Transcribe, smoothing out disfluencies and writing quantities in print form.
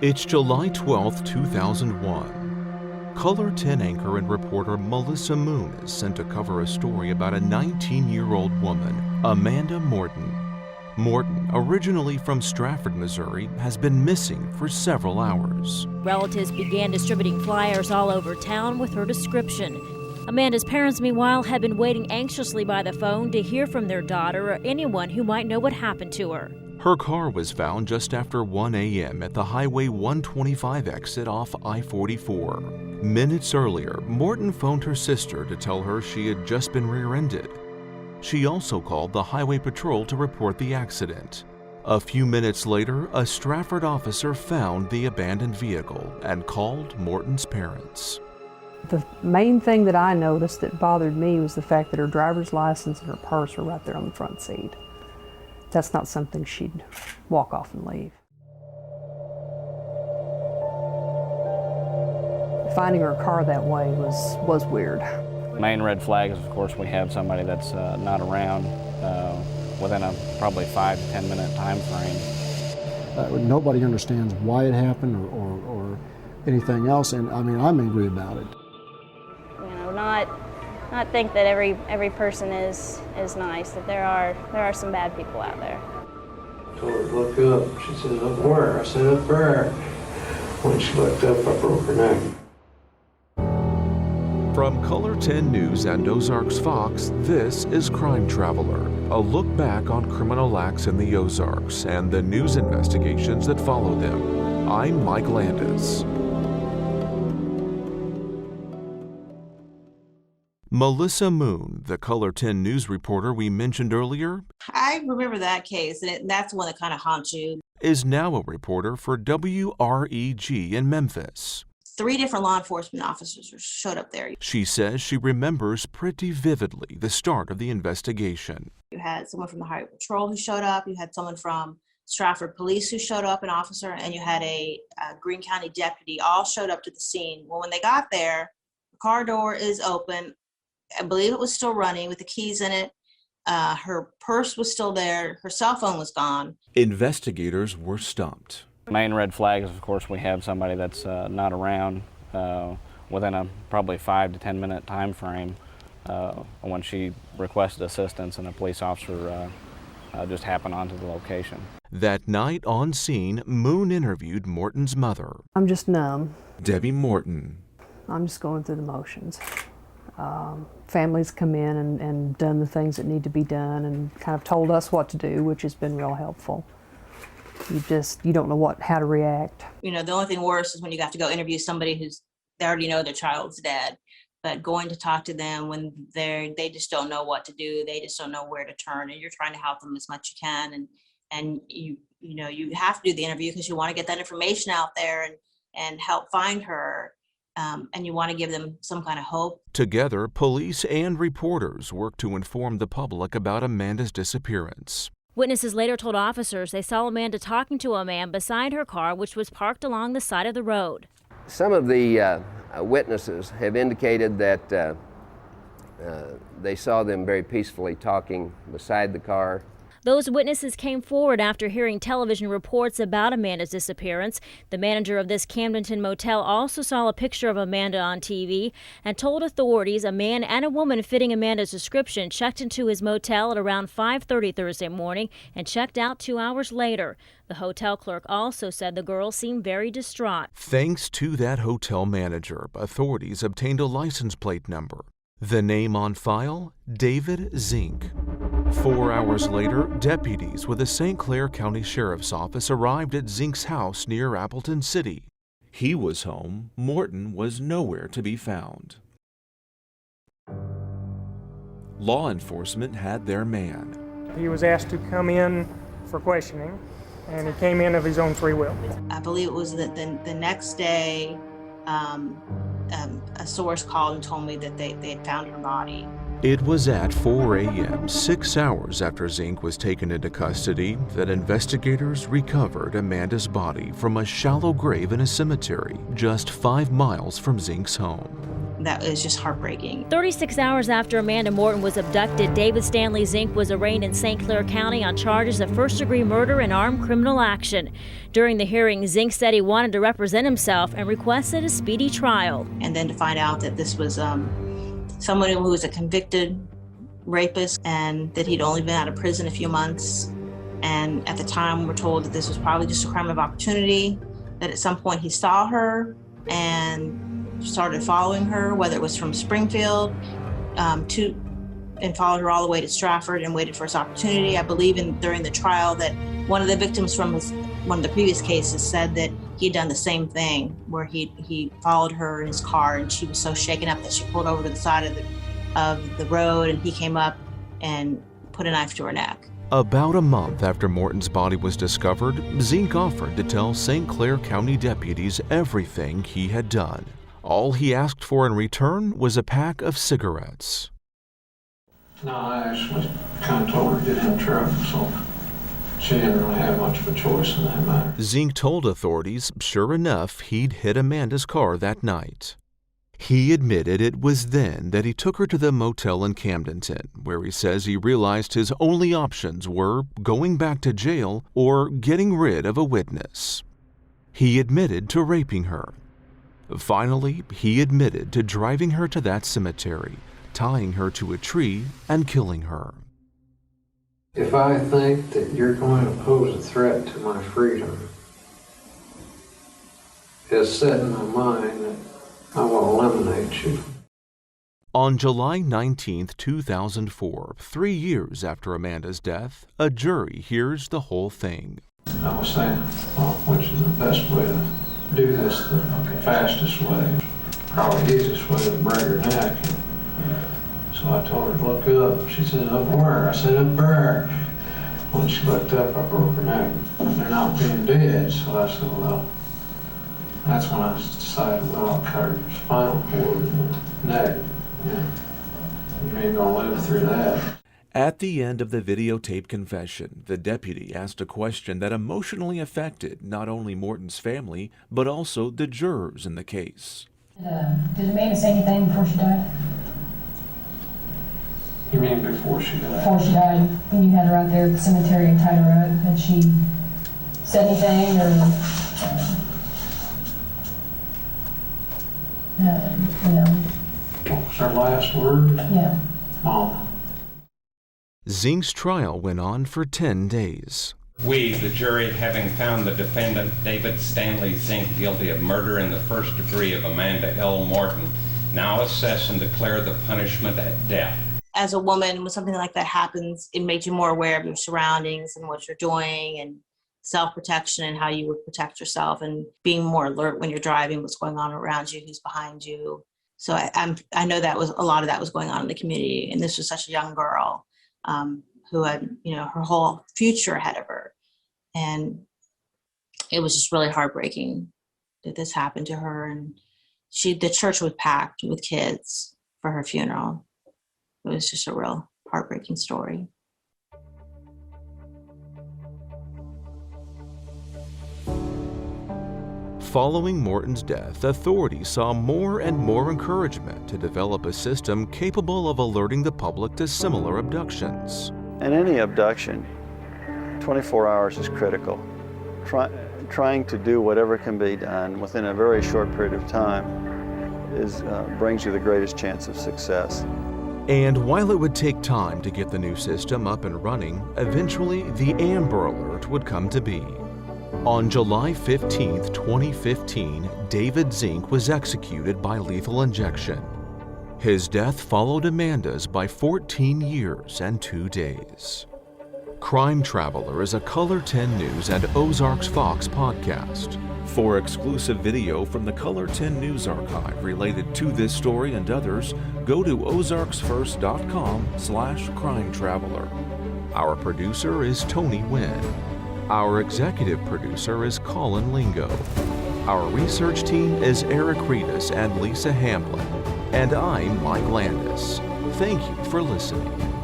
It's July 12, 2001. Color 10 anchor and reporter Melissa Moon is sent to cover a story about a 19-year-old woman, Amanda Morton. Morton, originally from Strafford, Missouri, has been missing for several hours. Relatives began distributing flyers all over town with her description. Amanda's parents, meanwhile, had been waiting anxiously by the phone to hear from their daughter or anyone who might know what happened to her. Her car was found just after 1 a.m. at the Highway 125 exit off I-44. Minutes earlier, Morton phoned her sister to tell her she had just been rear-ended. She also called the Highway Patrol to report the accident. A few minutes later, a Strafford officer found the abandoned vehicle and called Morton's parents. The main thing that I noticed that bothered me was the fact that her driver's license and her purse were right there on the front seat. That's not something she'd walk off and leave. Finding her car that way was weird. Main red flag is, of course, we have somebody that's not around within a probably 5 to 10 minute time frame. Nobody understands why it happened or anything else, and I mean, I'm angry about it. You know, not think that every person is nice, that there are some bad people out there. I told her to look up. She said, "Up where?" I said, "Up there." When she looked up, I broke her neck. From Color 10 News and Ozarks Fox, this is Crime Traveler, a look back on criminal acts in the Ozarks and the news investigations that follow them. I'm Mike Landis. Melissa Moon, the Color 10 News reporter we mentioned earlier, I remember that case, and that's the one that kind of haunts you. Is now a reporter for WREG in Memphis. 3 different law enforcement officers showed up there. She says she remembers pretty vividly the start of the investigation. You had someone from the Highway Patrol who showed up, you had someone from Strafford Police who showed up, an officer, and you had a Greene County deputy, all showed up to the scene. Well, when they got there, the car door is open. I believe it was still running with the keys in it. Her purse was still there. Her cell phone was gone. Investigators were stumped. Main red flag is, of course, we have somebody that's not around within a probably 5 to 10 minute time frame when she requested assistance and a police officer just happened onto the location. That night on scene, Moon interviewed Morton's mother. I'm just numb. Debbie Morton. I'm just going through the motions. Families come in and done the things that need to be done and kind of told us what to do, which has been real helpful. You don't know how to react. You know, the only thing worse is when you have to go interview somebody they already know their child's dead, but going to talk to them when they just don't know what to do, they just don't know where to turn, and you're trying to help them as much as you can, and you have to do the interview because you want to get that information out there and help find her. And you want to give them some kind of hope. Together, police and reporters work to inform the public about Amanda's disappearance. Witnesses later told officers they saw Amanda talking to a man beside her car, which was parked along the side of the road. Some of the witnesses have indicated that they saw them very peacefully talking beside the car. Those witnesses came forward after hearing television reports about Amanda's disappearance. The manager of this Camdenton motel also saw a picture of Amanda on TV and told authorities a man and a woman fitting Amanda's description checked into his motel at around 5:30 Thursday morning and checked out 2 hours later. The hotel clerk also said the girl seemed very distraught. Thanks to that hotel manager, authorities obtained a license plate number. The name on file, David Zink. 4 hours later, deputies with the St. Clair County Sheriff's Office arrived at Zink's house near Appleton City. He was home. Morton was nowhere to be found. Law enforcement had their man. He was asked to come in for questioning, and he came in of his own free will. I believe it was the next day, a source called and told me that they had found her body. It was at 4 a.m., 6 hours after Zink was taken into custody, that investigators recovered Amanda's body from a shallow grave in a cemetery just 5 miles from Zink's home. that is just heartbreaking. 36 hours after Amanda Morton was abducted, David Stanley Zink was arraigned in St. Clair County on charges of first-degree murder and armed criminal action. During the hearing, Zink said he wanted to represent himself and requested a speedy trial. And then to find out that this was someone who was a convicted rapist and that he'd only been out of prison a few months. And at the time, we're told that this was probably just a crime of opportunity, that at some point he saw her and started following her, whether it was from Springfield and followed her all the way to Strafford and waited for his opportunity. I believe during the trial that one of the victims from one of the previous cases said that he'd done the same thing, where he followed her in his car and she was so shaken up that she pulled over to the side of the road, and he came up and put a knife to her neck. About a month after Morton's body was discovered, Zink offered to tell St. Clair County deputies everything he had done. All he asked for in return was a pack of cigarettes. No, I actually kind of told her to get in the truck, so she didn't really have much of a choice in that matter. Zink told authorities, sure enough, he'd hit Amanda's car that night. He admitted it was then that he took her to the motel in Camdenton, where he says he realized his only options were going back to jail or getting rid of a witness. He admitted to raping her. Finally, he admitted to driving her to that cemetery, tying her to a tree, and killing her. If I think that you're going to pose a threat to my freedom, it's set in my mind that I will eliminate you. On July 19, 2004, 3 years after Amanda's death, a jury hears the whole thing. I was saying, well, which is the best way to do this, the fastest way, probably the easiest way to break her neck. So I told her to look up. She said, up where? I said, up there. When she looked up, I broke her neck. They're not being dead. So I said, well, that's when I decided, well, I'll cut her spinal cord and the neck. You ain't gonna live through that. At the end of the videotape confession, the deputy asked a question that emotionally affected not only Morton's family, but also the jurors in the case. Did Amanda say anything before she died? You mean before she died? Before she died, when you had her out there at the cemetery and tied her up, had she said anything or, What was her last word? Yeah. Mama. Zink's trial went on for 10 days. We, the jury, having found the defendant, David Stanley Zink, guilty of murder in the first degree of Amanda L. Morton, now assess and declare the punishment at death. As a woman, when something like that happens, it makes you more aware of your surroundings and what you're doing, and self-protection and how you would protect yourself, and being more alert when you're driving, what's going on around you, who's behind you. So I know that was a lot of that was going on in the community, and this was such a young girl who had, her whole future ahead of her. And it was just really heartbreaking that this happened to her. And the church was packed with kids for her funeral. It was just a real heartbreaking story. Following Morton's death, authorities saw more and more encouragement to develop a system capable of alerting the public to similar abductions. In any abduction, 24 hours is critical. Trying to do whatever can be done within a very short period of time brings you the greatest chance of success. And while it would take time to get the new system up and running, eventually the Amber Alert would come to be. On July 15, 2015, David Zink was executed by lethal injection. His death followed Amanda's by 14 years and 2 days. Crime Traveler is a Color 10 News and Ozarks Fox podcast. For exclusive video from the Color 10 News Archive related to this story and others, go to ozarksfirst.com/Crime Traveler. Our producer is Tony Wynn. Our executive producer is Colin Lingo. Our research team is Eric Reedus and Lisa Hamlin. And I'm Mike Landis. Thank you for listening.